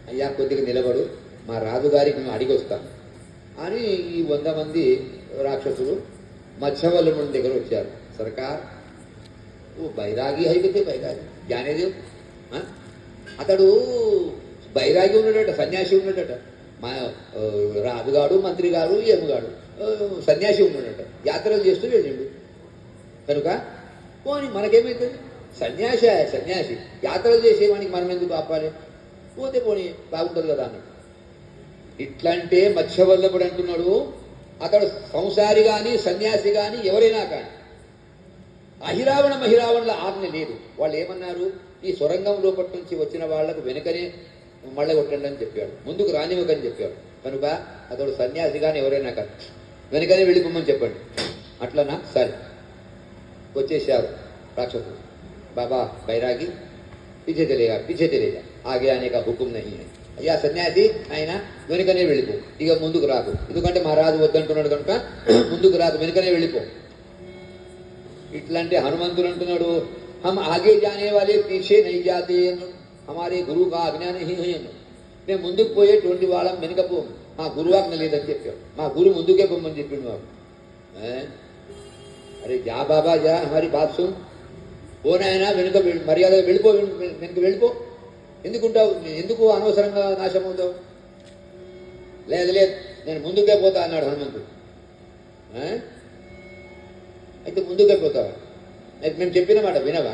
అయ్యా కొద్దిగా నిలబడు, మా రాజుగారికి మేము అడిగి వస్తాం అని ఈ 100 మంది రాక్షసులు మత్స్యవల్లముని దగ్గర వచ్చారు. సర్కార్ ఓ బైరాగి అయిపోతే బైరాగి జ్ఞానేదేవ్ అతడు బైరాగి ఉన్నాడట, సన్యాసి ఉన్నాడట. మా రాజుగాడు, మంత్రి గారు, ఏముగాడు సన్యాసి ఉన్నాడట. యాత్రలు చేస్తూ వెళ్ళిండు కనుక పోనీ మనకేమైతుంది, సన్యాసి యాత్రలు చేసేవానికి మనం ఎందుకు ఆపాలి, పోతే పోనీ బాగుంటుంది కదా అన్నట్టు. ఇట్లంటే మత్స్యవల్లభుడు అంటున్నాడు, అతడు సంసారి కానీ సన్యాసి కానీ ఎవరైనా కానీ మహిరావణుల ఆజ్ఞ లేదు. వాళ్ళు ఏమన్నారు, ఈ సొరంగం లోపటి నుంచి వచ్చిన వాళ్లకు వెనుకనే మళ్ళీ కొట్టండి అని చెప్పాడు, ముందుకు రానివ్వకని చెప్పాడు. కనుక అతడు సన్యాసి కానీ ఎవరైనా కానీ వెనుకనే వెళ్ళిపోమని చెప్పండి. అట్లనా, సరే వచ్చేసారు రాక్షసులు. బాబా బైరాగి పీछे चलेगा ఆగే అనేక హుకుం నహీ హై. అయ్యా సన్యాసి ఆయన వెనుకనే వెళ్ళిపో, ఇక ముందుకు రాకు, ఎందుకంటే మా రాజు వద్దంటున్నాడు కనుక ముందుకు రాకు, వెనుకనే వెళ్ళిపో. ఇట్లాంటి హనుమంతుడు అంటున్నాడు, హమ్ ఆగే జానే వాలే పీछे नहीं जाते అన్నాడు, హమారే గురువు కా ఆజ్ఞా నహీ హై అన్నాడు. మేము ముందుకు పోయేటువంటి వాళ్ళం వెనుకపో, మా గురువాజ్ఞ లేదని చెప్పాడు. మా గురువు ముందుకే పొమ్మని చెప్పిండు వాడు. అరే జా బాబా జా హమారీ బాత్ సున్, ఓ నాయనా వెనుక మర్యాదగా వెళ్ళిపో, వెనుక వెళ్ళిపో, ఎందుకుంటావు, ఎందుకు అనవసరంగా నాశనం అవుతావు. లేదు నేను ముందుకే పోతా అన్నాడు హనుమంతుడు. అయితే ముందుకే పోతావా, మేము చెప్పిన మాట వినవా,